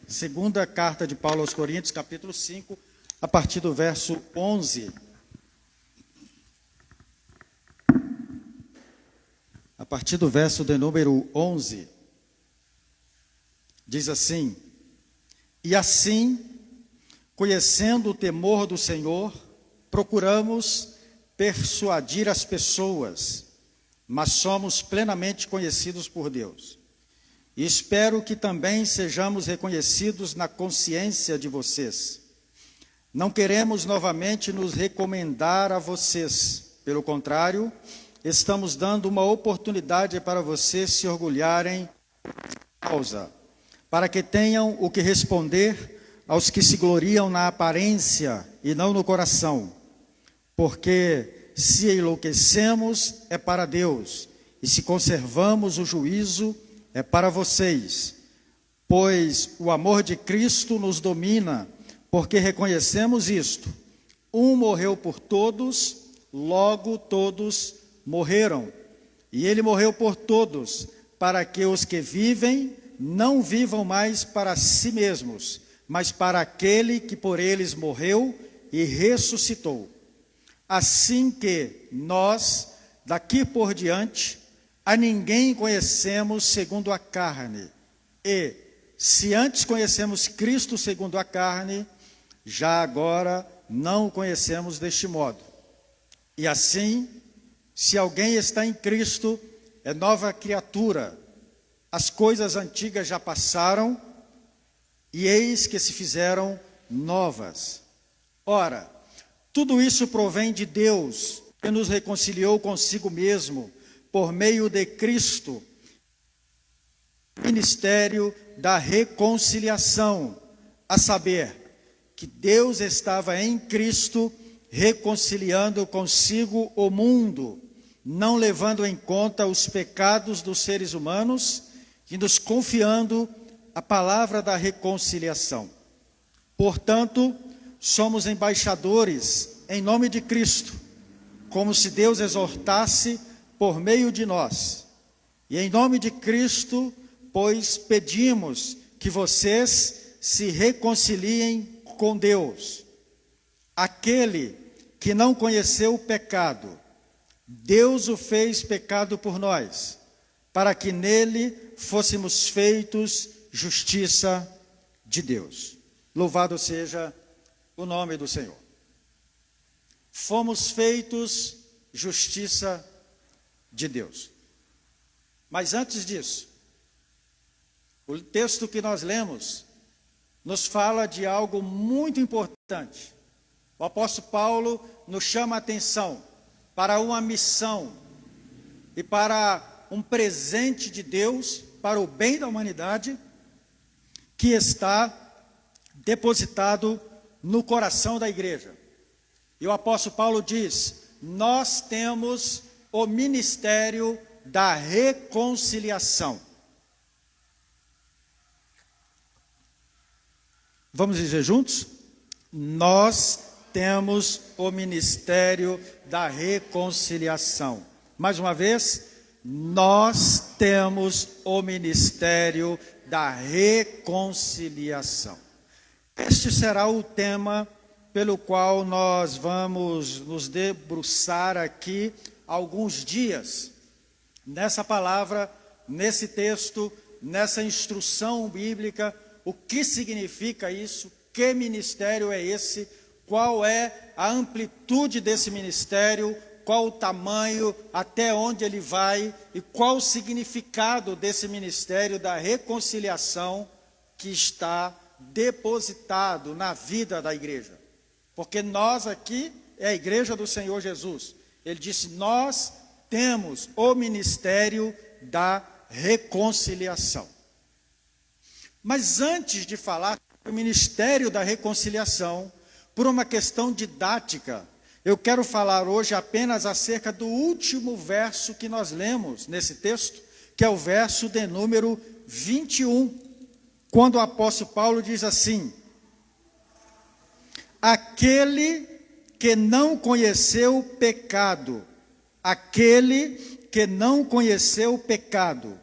Segunda carta de Paulo aos Coríntios, capítulo 5, a partir do verso 11. A partir do verso de número 11, diz assim: E assim, conhecendo o temor do Senhor, procuramos persuadir as pessoas, mas somos plenamente conhecidos por Deus. E espero que também sejamos reconhecidos na consciência de vocês. Não queremos novamente nos recomendar a vocês. Pelo contrário, estamos dando uma oportunidade para vocês se orgulharem da causa, para que tenham o que responder aos que se gloriam na aparência e não no coração. Porque se enlouquecemos, é para Deus, e se conservamos o juízo, é para vocês, pois o amor de Cristo nos domina, porque reconhecemos isto: um morreu por todos, logo todos morreram. E ele morreu por todos, para que os que vivem não vivam mais para si mesmos, mas para aquele que por eles morreu e ressuscitou. Assim que nós, daqui por diante, a ninguém conhecemos segundo a carne. E, se antes conhecemos Cristo segundo a carne, já agora não o conhecemos deste modo. E assim, se alguém está em Cristo, é nova criatura. As coisas antigas já passaram, e eis que se fizeram novas. Ora, tudo isso provém de Deus, que nos reconciliou consigo mesmo, por meio de Cristo, ministério da reconciliação, a saber, que Deus estava em Cristo reconciliando consigo o mundo, não levando em conta os pecados dos seres humanos, e nos confiando a palavra da reconciliação. Portanto, somos embaixadores em nome de Cristo, como se Deus exortasse por meio de nós. E em nome de Cristo, pois pedimos que vocês se reconciliem com Deus. Aquele que não conheceu o pecado, Deus o fez pecado por nós, para que nele fôssemos feitos justiça de Deus. Louvado seja o nome do Senhor. Fomos feitos justiça de Deus. Mas antes disso, o texto que nós lemos nos fala de algo muito importante. O apóstolo Paulo nos chama a atenção para uma missão e para um presente de Deus para o bem da humanidade que está depositado no coração da igreja. E o apóstolo Paulo diz: nós temos o ministério da reconciliação. Vamos dizer juntos? Nós temos o ministério da reconciliação. Mais uma vez, nós temos o ministério da reconciliação. Este será o tema pelo qual nós vamos nos debruçar aqui alguns dias, nessa palavra, nesse texto, nessa instrução bíblica. O que significa isso? Que ministério é esse? Qual é a amplitude desse ministério? Qual o tamanho? Até onde ele vai? E qual o significado desse ministério da reconciliação que está depositado na vida da igreja? Porque nós aqui é a igreja do Senhor Jesus. Ele disse: nós temos o ministério da reconciliação. Mas antes de falar do ministério da reconciliação, por uma questão didática, eu quero falar hoje apenas acerca do último verso que nós lemos nesse texto, que é o verso de número 21, quando o apóstolo Paulo diz assim: aquele que não conheceu o pecado, aquele que não conheceu o pecado,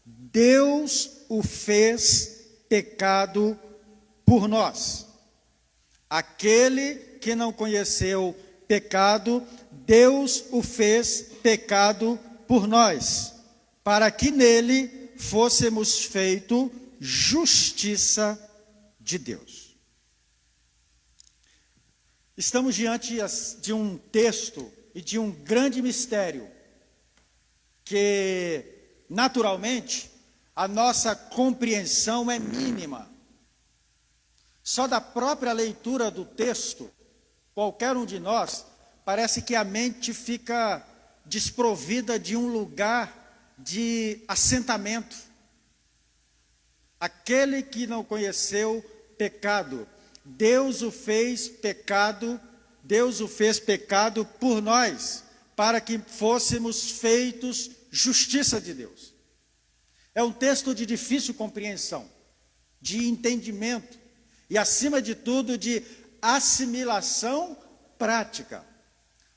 Deus o fez pecado por nós. Aquele que não conheceu pecado, Deus o fez pecado por nós, para que nele fôssemos feito justiça de Deus. Estamos diante de um texto e de um grande mistério, que naturalmente a nossa compreensão é mínima. Só da própria leitura do texto, qualquer um de nós, parece que a mente fica desprovida de um lugar de assentamento. Aquele que não conheceu pecado, Deus o fez pecado por nós, para que fôssemos feitos justiça de Deus. É um texto de difícil compreensão, de entendimento e, acima de tudo, de assimilação prática.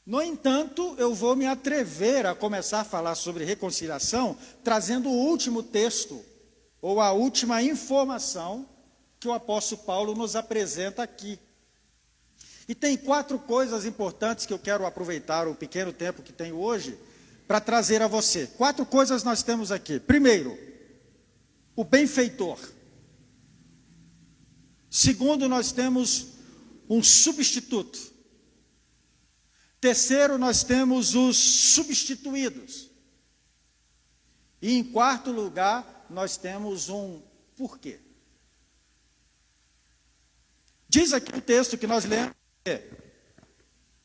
No entanto, eu vou me atrever a começar a falar sobre reconciliação, trazendo o último texto, ou a última informação que o apóstolo Paulo nos apresenta aqui. E tem 4 coisas importantes que eu quero aproveitar o pequeno tempo que tenho hoje para trazer a você. 4 coisas nós temos aqui. Primeiro, o benfeitor. Segundo, nós temos um substituto. Terceiro, nós temos os substituídos. E em quarto lugar, nós temos um porquê. Diz aqui o texto que nós lemos que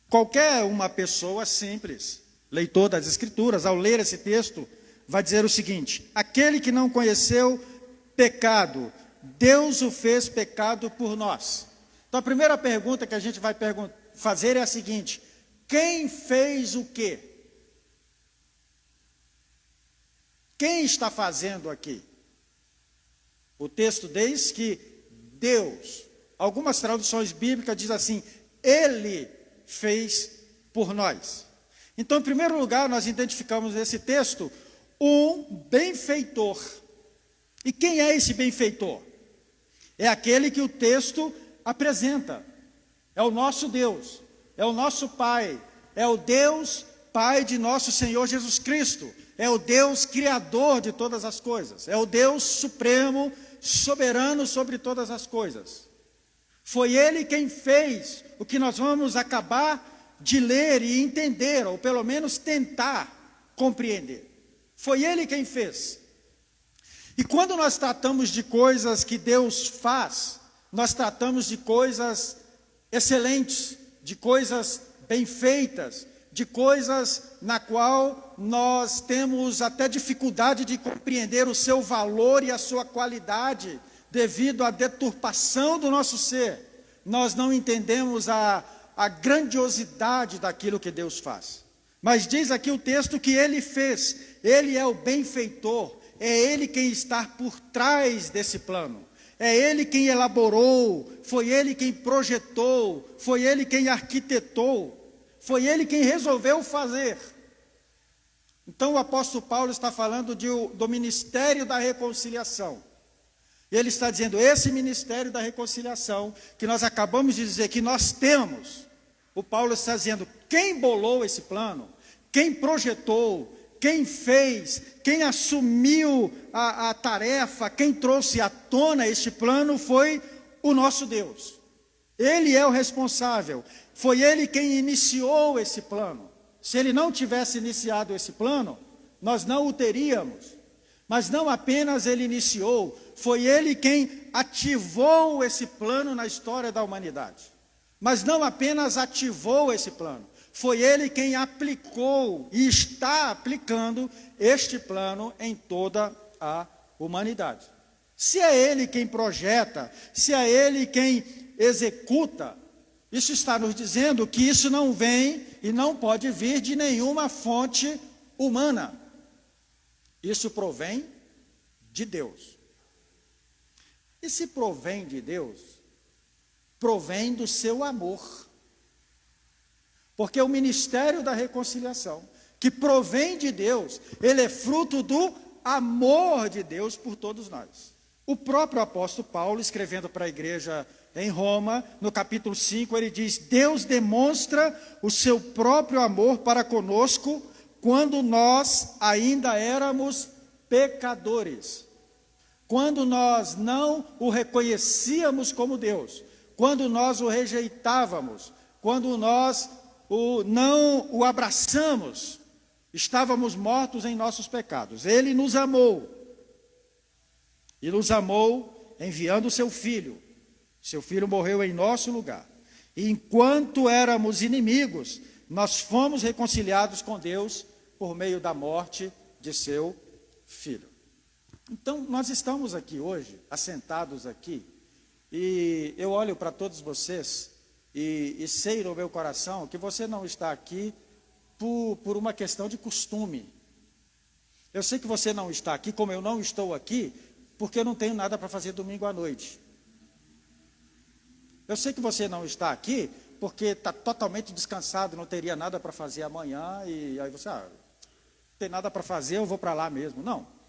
qualquer uma pessoa simples, leitor das Escrituras, ao ler esse texto, vai dizer o seguinte: aquele que não conheceu pecado, Deus o fez pecado por nós. Então a primeira pergunta que a gente vai fazer é a seguinte: quem fez o quê? Quem está fazendo aqui? O texto diz que Deus, algumas traduções bíblicas dizem assim, Ele fez por nós. Então, em primeiro lugar, nós identificamos nesse texto um benfeitor. E quem é esse benfeitor? É aquele que o texto apresenta. É o nosso Deus, é o nosso Pai, é o Deus Pai de nosso Senhor Jesus Cristo, é o Deus Criador de todas as coisas, é o Deus Supremo, soberano sobre todas as coisas. Foi Ele quem fez o que nós vamos acabar de ler e entender, ou pelo menos tentar compreender. Foi Ele quem fez. E quando nós tratamos de coisas que Deus faz, nós tratamos de coisas excelentes, de coisas bem feitas, de coisas na qual nós temos até dificuldade de compreender o seu valor e a sua qualidade, devido à deturpação do nosso ser. Nós não entendemos a grandiosidade daquilo que Deus faz. Mas diz aqui o texto que Ele fez, Ele é o benfeitor, é Ele quem está por trás desse plano. É Ele quem elaborou, foi Ele quem projetou, foi Ele quem arquitetou, foi Ele quem resolveu fazer. Então o apóstolo Paulo está falando do ministério da reconciliação. Ele está dizendo, esse ministério da reconciliação, que nós acabamos de dizer que nós temos, o Paulo está dizendo, quem bolou esse plano, quem projetou, quem fez, quem assumiu a tarefa, quem trouxe à tona este plano foi o nosso Deus. Ele é o responsável, foi Ele quem iniciou esse plano. Se Ele não tivesse iniciado esse plano, nós não o teríamos. Mas não apenas Ele iniciou, foi Ele quem ativou esse plano na história da humanidade. Mas não apenas ativou esse plano, foi Ele quem aplicou e está aplicando este plano em toda a humanidade. Se é Ele quem projeta, se é Ele quem executa, isso está nos dizendo que isso não vem e não pode vir de nenhuma fonte humana. Isso provém de Deus. E se provém de Deus, provém do seu amor. Porque o ministério da reconciliação, que provém de Deus, ele é fruto do amor de Deus por todos nós. O próprio apóstolo Paulo, escrevendo para a igreja em Roma, no capítulo 5, ele diz: Deus demonstra o seu próprio amor para conosco quando nós ainda éramos pecadores. Quando nós não o reconhecíamos como Deus, quando nós o rejeitávamos, quando nós não o abraçamos, estávamos mortos em nossos pecados. Ele nos amou, e nos amou enviando o seu Filho. Seu Filho morreu em nosso lugar. E enquanto éramos inimigos, nós fomos reconciliados com Deus por meio da morte de seu Filho. Então, nós estamos aqui hoje, assentados aqui, e eu olho para todos vocês e sei no meu coração que você não está aqui por uma questão de costume. Eu sei que você não está aqui, como eu não estou aqui, porque eu não tenho nada para fazer domingo à noite. Eu sei que você não está aqui porque está totalmente descansado, não teria nada para fazer amanhã, e aí você, não tem nada para fazer, eu vou para lá mesmo. Não.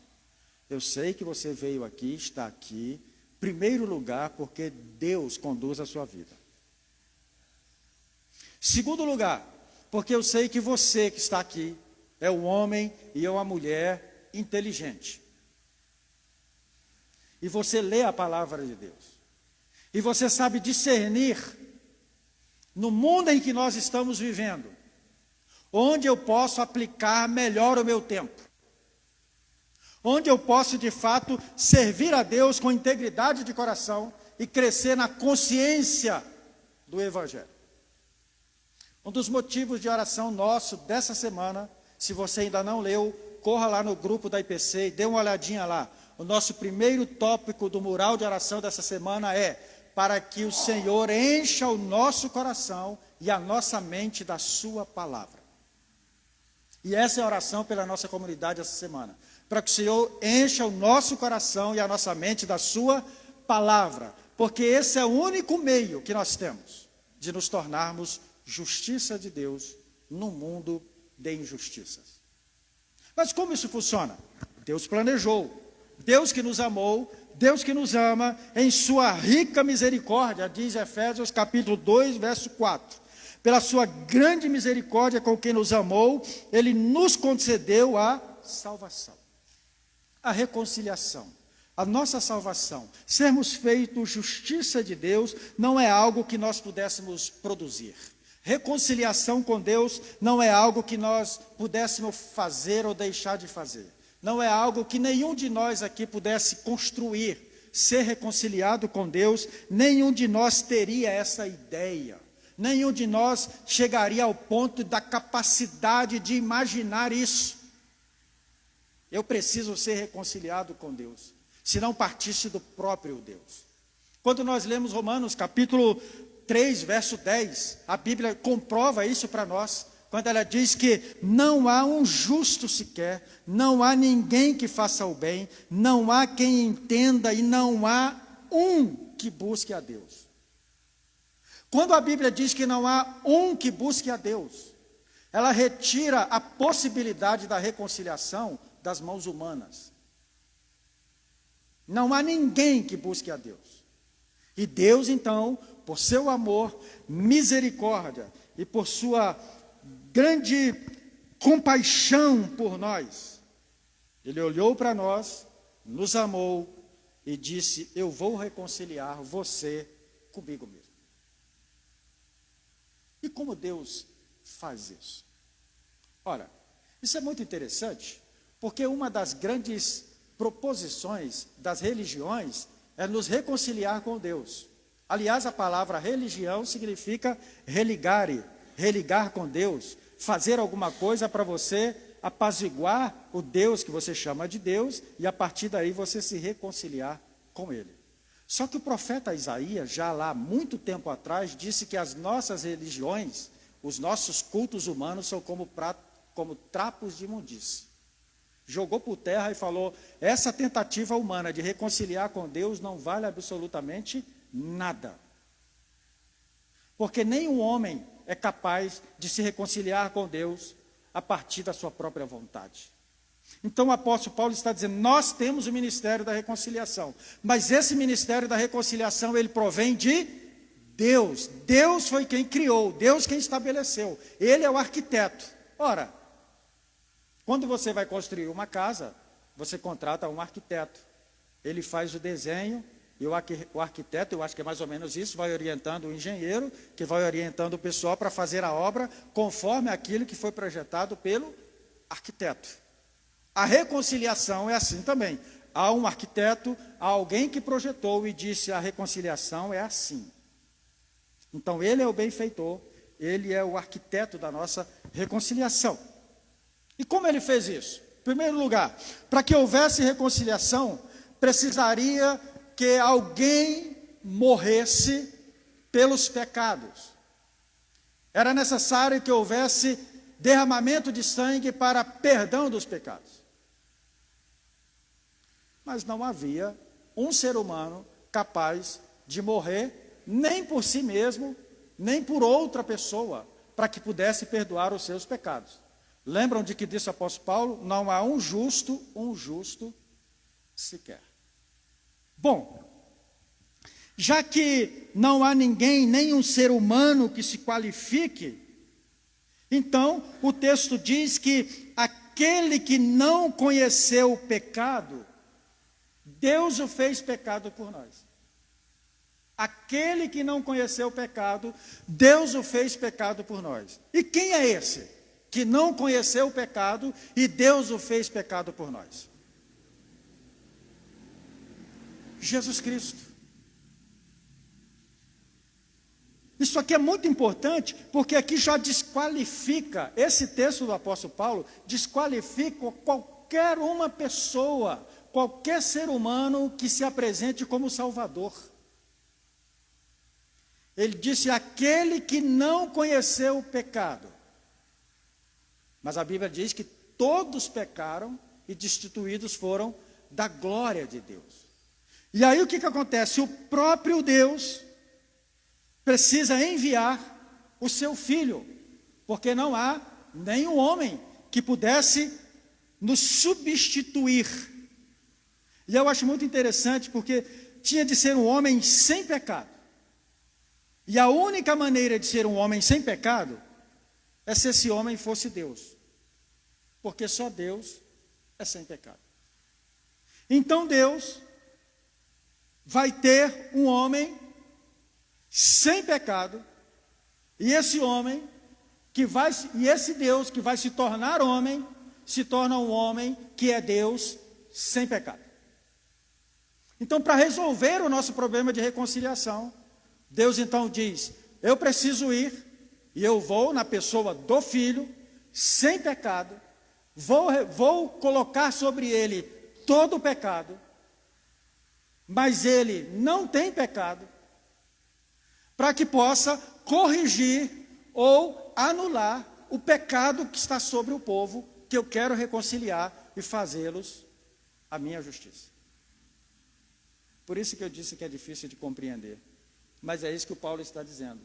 Eu sei que você veio aqui, está aqui, em primeiro lugar, porque Deus conduz a sua vida. Segundo lugar, porque eu sei que você que está aqui é um homem e eu uma mulher inteligente. E você lê a palavra de Deus. E você sabe discernir, no mundo em que nós estamos vivendo, onde eu posso aplicar melhor o meu tempo. Onde eu posso, de fato, servir a Deus com integridade de coração e crescer na consciência do Evangelho. Um dos motivos de oração nosso dessa semana, se você ainda não leu, corra lá no grupo da IPC e dê uma olhadinha lá. O nosso primeiro tópico do mural de oração dessa semana é: para que o Senhor encha o nosso coração e a nossa mente da sua palavra. E essa é a oração pela nossa comunidade essa semana. Para que o Senhor encha o nosso coração e a nossa mente da sua palavra. Porque esse é o único meio que nós temos de nos tornarmos justiça de Deus num mundo de injustiças. Mas como isso funciona? Deus planejou. Deus que nos amou, Deus que nos ama, em sua rica misericórdia, diz Efésios capítulo 2, verso 4. Pela sua grande misericórdia com quem nos amou, Ele nos concedeu a salvação. A reconciliação, a nossa salvação, sermos feitos justiça de Deus, não é algo que nós pudéssemos produzir. Reconciliação com Deus não é algo que nós pudéssemos fazer ou deixar de fazer. Não é algo que nenhum de nós aqui pudesse construir, ser reconciliado com Deus. Nenhum de nós teria essa ideia. Nenhum de nós chegaria ao ponto da capacidade de imaginar isso. Eu preciso ser reconciliado com Deus, se não partisse do próprio Deus. Quando nós lemos Romanos capítulo 3, verso 10, a Bíblia comprova isso para nós, quando ela diz que não há um justo sequer, não há ninguém que faça o bem, não há quem entenda e não há um que busque a Deus. Quando a Bíblia diz que não há um que busque a Deus, ela retira a possibilidade da reconciliação das mãos humanas. Não há ninguém que busque a Deus. E Deus, então, por seu amor, misericórdia e por sua grande compaixão por nós, Ele olhou para nós, nos amou e disse: eu vou reconciliar você comigo mesmo. E como Deus faz isso? Ora, isso é muito interessante, porque uma das grandes proposições das religiões é nos reconciliar com Deus. Aliás, a palavra religião significa religare, religar com Deus, fazer alguma coisa para você apaziguar o Deus que você chama de Deus e a partir daí você se reconciliar com Ele. Só que o profeta Isaías, já lá muito tempo atrás, disse que as nossas religiões, os nossos cultos humanos são como trapos de imundície. Jogou por terra e falou: essa tentativa humana de reconciliar com Deus não vale absolutamente nada. Porque nenhum homem é capaz de se reconciliar com Deus a partir da sua própria vontade. Então o apóstolo Paulo está dizendo, nós temos o ministério da reconciliação, mas esse ministério da reconciliação, ele provém de Deus. Deus foi quem criou, Deus quem estabeleceu, Ele é o arquiteto. Ora, quando você vai construir uma casa, você contrata um arquiteto, ele faz o desenho, e o arquiteto, eu acho que é mais ou menos isso, vai orientando o engenheiro, que vai orientando o pessoal para fazer a obra conforme aquilo que foi projetado pelo arquiteto. A reconciliação é assim também. Há um arquiteto, há alguém que projetou e disse a reconciliação é assim. Então ele é o benfeitor, ele é o arquiteto da nossa reconciliação. E como ele fez isso? Em primeiro lugar, para que houvesse reconciliação, precisaria que alguém morresse pelos pecados. Era necessário que houvesse derramamento de sangue para perdão dos pecados. Mas não havia um ser humano capaz de morrer, nem por si mesmo, nem por outra pessoa, para que pudesse perdoar os seus pecados. Lembram de que disse o apóstolo Paulo? Não há um justo sequer. Bom, já que não há ninguém, nenhum ser humano que se qualifique, então o texto diz que aquele que não conheceu o pecado, Deus o fez pecado por nós. Aquele que não conheceu o pecado, Deus o fez pecado por nós. E quem é esse que não conheceu o pecado e Deus o fez pecado por nós? Jesus Cristo. Isso aqui é muito importante, porque aqui já desqualifica, esse texto do apóstolo Paulo, desqualifica qualquer uma pessoa, qualquer ser humano que se apresente como Salvador. Ele disse, aquele que não conheceu o pecado. Mas a Bíblia diz que todos pecaram e destituídos foram da glória de Deus. E aí o que acontece? O próprio Deus precisa enviar o seu Filho, porque não há nenhum homem que pudesse nos substituir. E eu acho muito interessante, porque tinha de ser um homem sem pecado. E a única maneira de ser um homem sem pecado é se esse homem fosse Deus, porque só Deus é sem pecado. Então Deus vai ter um homem sem pecado, e esse homem e esse Deus que vai se tornar homem, se torna um homem que é Deus sem pecado. Então, para resolver o nosso problema de reconciliação, Deus então diz, eu preciso ir, e eu vou na pessoa do Filho, sem pecado, vou colocar sobre ele todo o pecado, mas ele não tem pecado, para que possa corrigir ou anular o pecado que está sobre o povo, que eu quero reconciliar e fazê-los a minha justiça. Por isso que eu disse que é difícil de compreender, mas é isso que o Paulo está dizendo.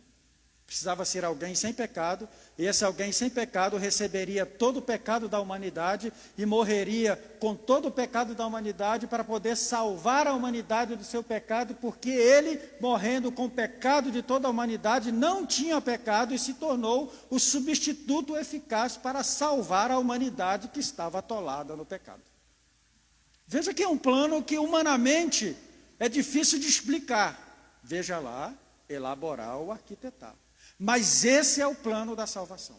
Precisava ser alguém sem pecado, e esse alguém sem pecado receberia todo o pecado da humanidade e morreria com todo o pecado da humanidade para poder salvar a humanidade do seu pecado, porque ele, morrendo com o pecado de toda a humanidade, não tinha pecado e se tornou o substituto eficaz para salvar a humanidade que estava atolada no pecado. Veja que é um plano que humanamente é difícil de explicar. Veja lá, elaborar ou arquitetar. Mas esse é o plano da salvação.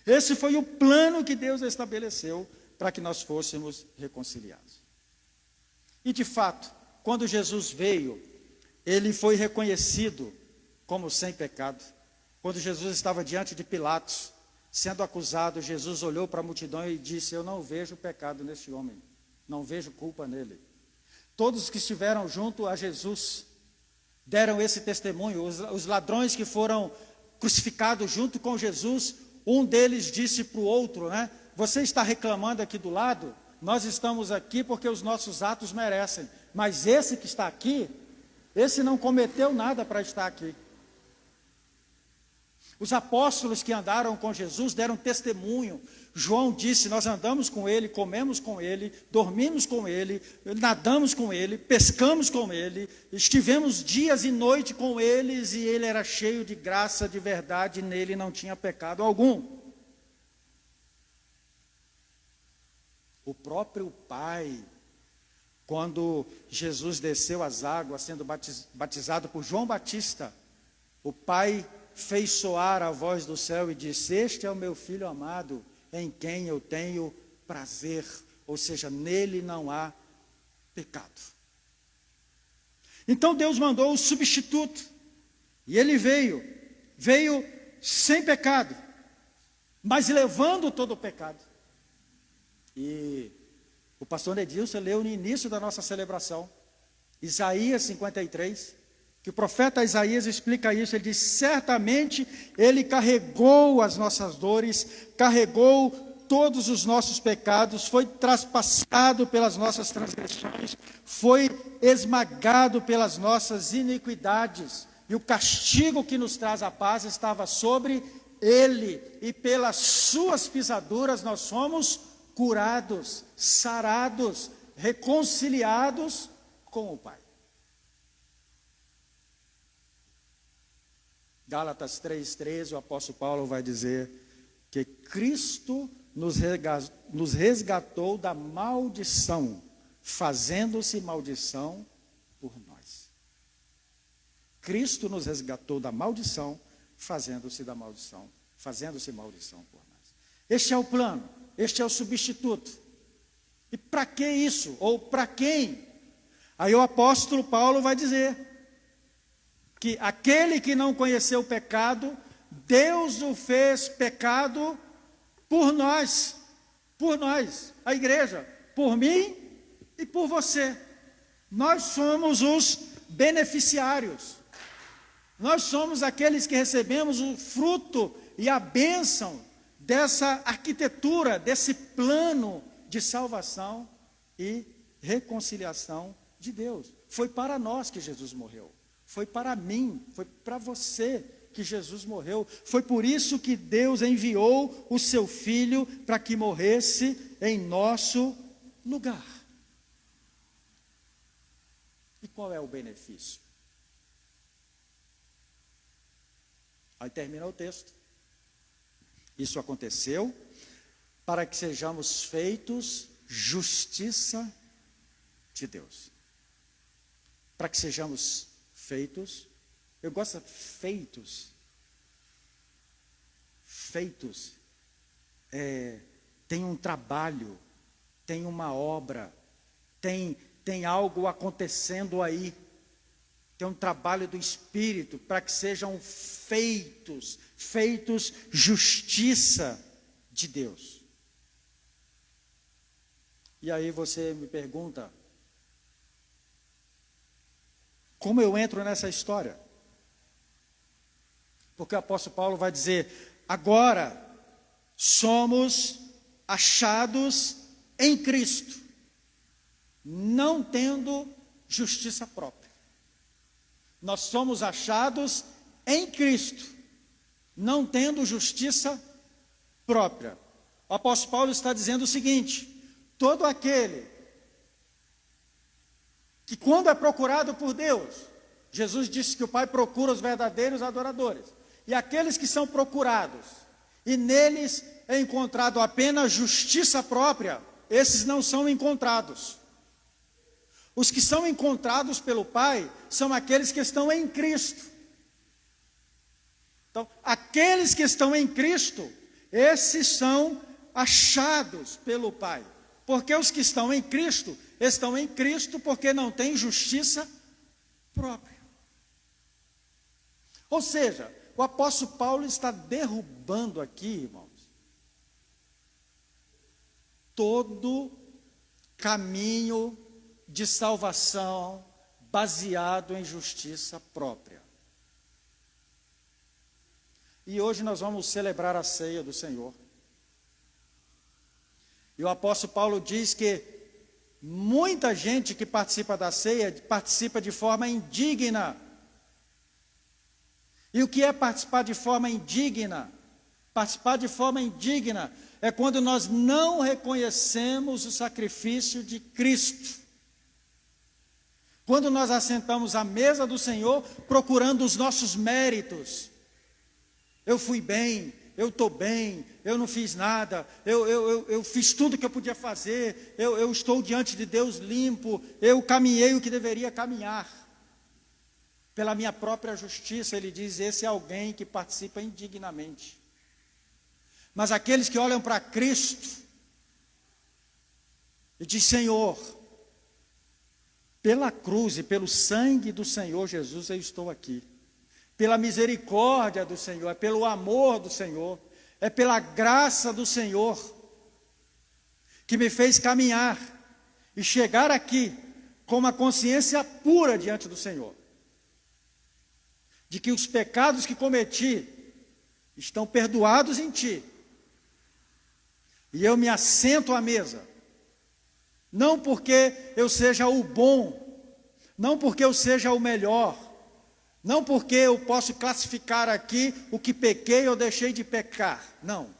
Esse foi o plano que Deus estabeleceu para que nós fôssemos reconciliados. E de fato, quando Jesus veio, ele foi reconhecido como sem pecado. Quando Jesus estava diante de Pilatos, sendo acusado, Jesus olhou para a multidão e disse, eu não vejo pecado neste homem, não vejo culpa nele. Todos os que estiveram junto a Jesus deram esse testemunho. Os ladrões que foram crucificados junto com Jesus, um deles disse para o outro, né? Você está reclamando aqui do lado? Nós estamos aqui porque os nossos atos merecem. Mas esse que está aqui, esse não cometeu nada para estar aqui. Os apóstolos que andaram com Jesus deram testemunho. João disse: nós andamos com ele, comemos com ele, dormimos com ele, nadamos com ele, pescamos com ele, estivemos dias e noite com eles, e ele era cheio de graça, de verdade, e nele não tinha pecado algum. O próprio Pai, quando Jesus desceu as águas, sendo batizado por João Batista, o Pai fez soar a voz do céu e disse: este é o meu Filho amado, em quem eu tenho prazer. Ou seja, nele não há pecado. Então Deus mandou o substituto, e ele veio sem pecado, mas levando todo o pecado. E o pastor Edilson leu no início da nossa celebração, Isaías 53, que o profeta Isaías explica isso. Ele diz: certamente ele carregou as nossas dores, carregou todos os nossos pecados, foi traspassado pelas nossas transgressões, foi esmagado pelas nossas iniquidades, e o castigo que nos traz a paz estava sobre ele, e pelas suas pisaduras nós somos curados, sarados, reconciliados com o Pai. Gálatas 3,13, o apóstolo Paulo vai dizer que Cristo nos resgatou da maldição, fazendo-se maldição por nós. Cristo nos resgatou da maldição, fazendo-se maldição por nós. Este é o plano, este é o substituto. E para que isso? Ou para quem? Aí o apóstolo Paulo vai dizer que aquele que não conheceu o pecado, Deus o fez pecado por nós, a igreja, por mim e por você. Nós somos os beneficiários, nós somos aqueles que recebemos o fruto e a bênção dessa arquitetura, desse plano de salvação e reconciliação de Deus. Foi para nós que Jesus morreu, foi para mim, foi para você que Jesus morreu. Foi por isso que Deus enviou o seu Filho para que morresse em nosso lugar. E qual é o benefício? Aí termina o texto. Isso aconteceu para que sejamos feitos justiça de Deus. Para que sejamos feitos, eu gosto de feitos. Feitos tem um trabalho, tem uma obra, tem algo acontecendo aí. Tem um trabalho do Espírito para que sejam feitos justiça de Deus. E aí você me pergunta: como eu entro nessa história? Porque o apóstolo Paulo vai dizer: agora somos achados em Cristo, não tendo justiça própria. Nós somos achados em Cristo, não tendo justiça própria. O apóstolo Paulo está dizendo o seguinte: todo aquele que, quando é procurado por Deus, Jesus disse que o Pai procura os verdadeiros adoradores, e aqueles que são procurados, e neles é encontrado apenas justiça própria, esses não são encontrados. Os que são encontrados pelo Pai são aqueles que estão em Cristo. Então, aqueles que estão em Cristo, esses são achados pelo Pai. Porque os que estão em Cristo porque não têm justiça própria. Ou seja, o apóstolo Paulo está derrubando aqui, irmãos, todo caminho de salvação baseado em justiça própria. E hoje nós vamos celebrar a ceia do Senhor. E o apóstolo Paulo diz que muita gente que participa da ceia participa de forma indigna. E o que é participar de forma indigna? Participar de forma indigna é quando nós não reconhecemos o sacrifício de Cristo. Quando nós assentamos à mesa do Senhor procurando os nossos méritos. Eu fui bem, eu estou bem, eu não fiz nada, eu fiz tudo que eu podia fazer, eu estou diante de Deus limpo, eu caminhei o que deveria caminhar. Pela minha própria justiça, ele diz, esse é alguém que participa indignamente. Mas aqueles que olham para Cristo e diz, Senhor, pela cruz e pelo sangue do Senhor Jesus eu estou aqui. Pela misericórdia do Senhor, é pelo amor do Senhor, é pela graça do Senhor que me fez caminhar e chegar aqui com uma consciência pura diante do Senhor. De que os pecados que cometi estão perdoados em Ti. E eu me assento à mesa, não porque eu seja o bom, não porque eu seja o melhor, não porque eu posso classificar aqui o que pequei ou deixei de pecar, não.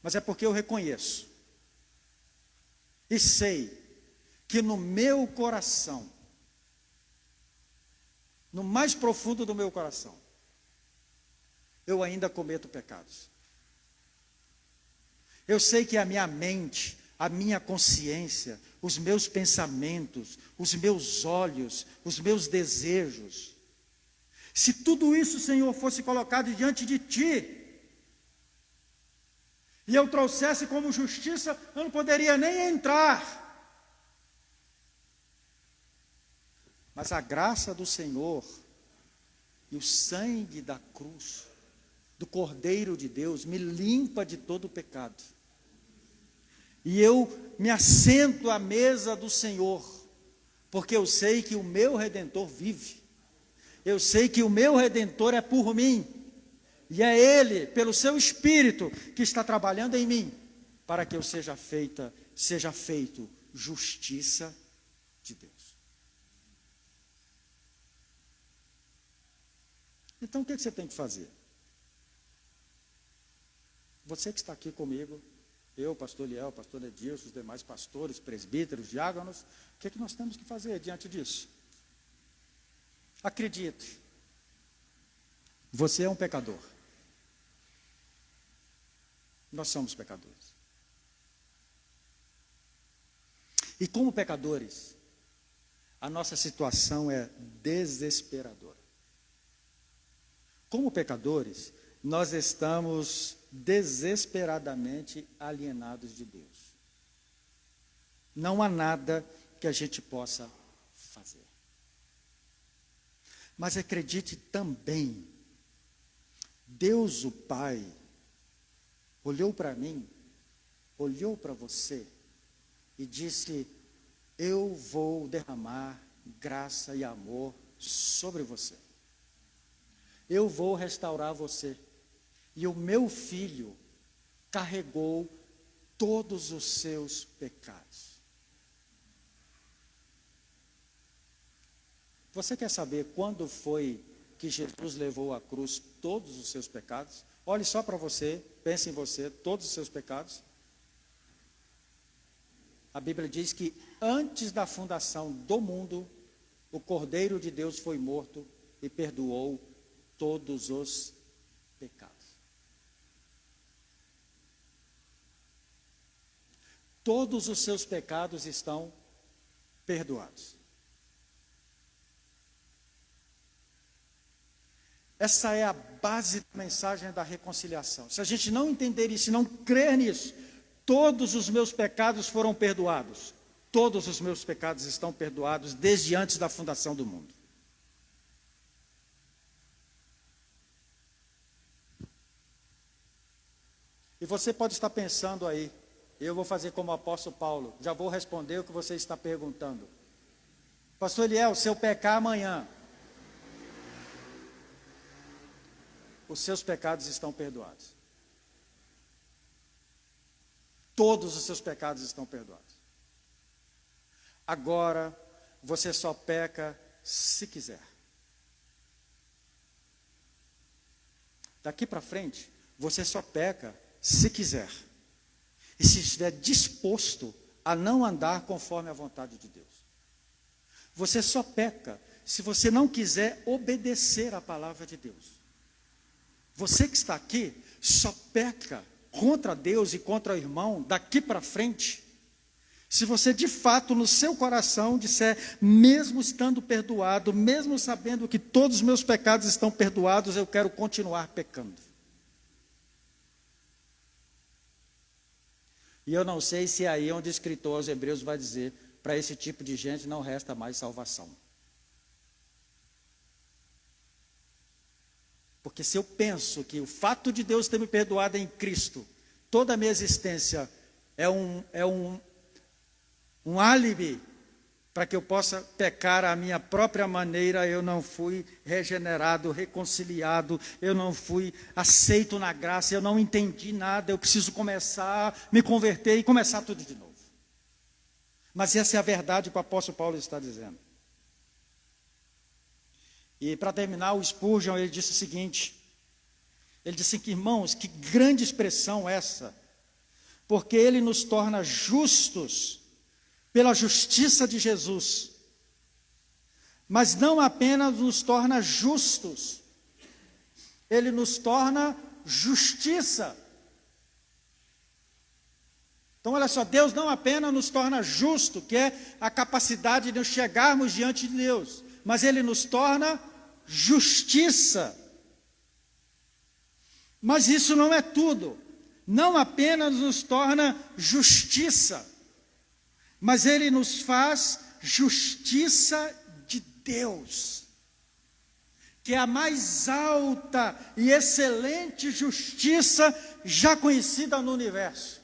Mas é porque eu reconheço e sei que no meu coração, no mais profundo do meu coração, eu ainda cometo pecados. Eu sei que a minha mente, a minha consciência, os meus pensamentos, os meus olhos, os meus desejos, se tudo isso, Senhor, fosse colocado diante de Ti, e eu trouxesse como justiça, eu não poderia nem entrar. Mas a graça do Senhor e o sangue da cruz, do Cordeiro de Deus, me limpa de todo o pecado. E eu me assento à mesa do Senhor, porque eu sei que o meu Redentor vive. Eu sei que o meu Redentor é por mim. E é Ele, pelo seu Espírito, que está trabalhando em mim, para que eu seja feito justiça de Deus. Então o que você tem que fazer? Você que está aqui comigo, eu, pastor Liel, pastor Edilson, os demais pastores, presbíteros, diáconos, o que nós temos que fazer diante disso? Acredite, você é um pecador. Nós somos pecadores. E como pecadores, a nossa situação é desesperadora. Como pecadores, nós estamos desesperadamente alienados de Deus. Não há nada que a gente possa fazer. Mas acredite também, Deus o Pai olhou para mim, olhou para você e disse, eu vou derramar graça e amor sobre você. Eu vou restaurar você. E o meu filho carregou todos os seus pecados. Você quer saber quando foi que Jesus levou à cruz todos os seus pecados? Olhe só para você, pense em você, todos os seus pecados. A Bíblia diz que antes da fundação do mundo, o Cordeiro de Deus foi morto e perdoou todos os pecados. Todos os seus pecados estão perdoados. Essa é a base da mensagem da reconciliação. Se a gente não entender isso, não crer nisso, todos os meus pecados foram perdoados. Todos os meus pecados estão perdoados desde antes da fundação do mundo. E você pode estar pensando aí, eu vou fazer como o apóstolo Paulo, já vou responder o que você está perguntando. Pastor Eliel, se eu pecar amanhã, os seus pecados estão perdoados. Todos os seus pecados estão perdoados. Agora, você só peca se quiser. Daqui para frente, você só peca se quiser. E se estiver disposto a não andar conforme a vontade de Deus. Você só peca se você não quiser obedecer à palavra de Deus. Você que está aqui, só peca contra Deus e contra o irmão daqui para frente, se você de fato no seu coração disser, mesmo estando perdoado, mesmo sabendo que todos os meus pecados estão perdoados, eu quero continuar pecando. E eu não sei se é aí onde o escritor aos Hebreus vai dizer, para esse tipo de gente não resta mais salvação. Porque se eu penso que o fato de Deus ter me perdoado em Cristo, toda a minha existência é um álibi para que eu possa pecar à minha própria maneira, eu não fui regenerado, reconciliado, eu não fui aceito na graça, eu não entendi nada, eu preciso começar, me converter e começar tudo de novo. Mas essa é a verdade que o apóstolo Paulo está dizendo. E para terminar, o Spurgeon, ele disse o seguinte, ele disse que, irmãos, que grande expressão essa, porque ele nos torna justos pela justiça de Jesus, mas não apenas nos torna justos, ele nos torna justiça. Então olha só, Deus não apenas nos torna justo, que é a capacidade de chegarmos diante de Deus, mas ele nos torna justiça. Mas isso não é tudo, não apenas nos torna justiça, mas ele nos faz justiça de Deus, que é a mais alta e excelente justiça já conhecida no universo,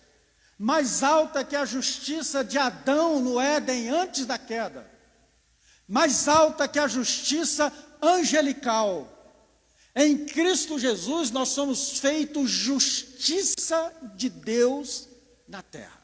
mais alta que a justiça de Adão no Éden antes da queda, mais alta que a justiça angelical. Em Cristo Jesus nós somos feitos justiça de Deus na terra.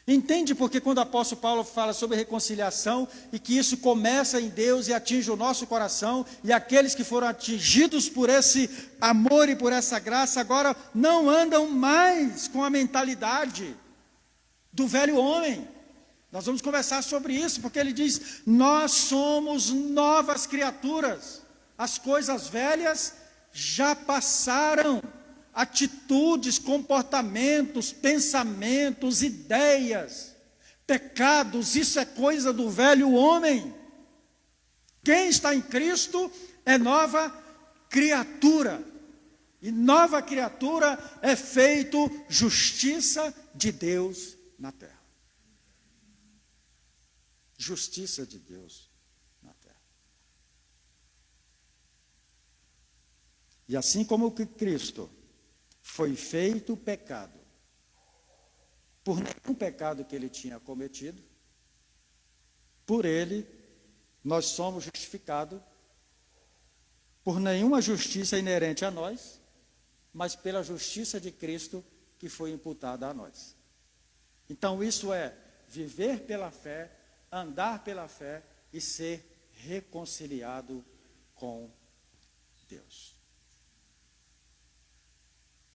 Entende porque quando o apóstolo Paulo fala sobre reconciliação e que isso começa em Deus e atinge o nosso coração, e aqueles que foram atingidos por esse amor e por essa graça agora não andam mais com a mentalidade do velho homem. Nós vamos conversar sobre isso, porque ele diz, nós somos novas criaturas, as coisas velhas já passaram. Atitudes, comportamentos, pensamentos, ideias, pecados, isso é coisa do velho homem. Quem está em Cristo é nova criatura. E nova criatura é feito justiça de Deus na terra. Justiça de Deus na terra. E assim como que Cristo foi feito pecado, por nenhum pecado que ele tinha cometido, por ele nós somos justificados, por nenhuma justiça inerente a nós, mas pela justiça de Cristo que foi imputada a nós. Então isso é viver pela fé, andar pela fé e ser reconciliado com Deus.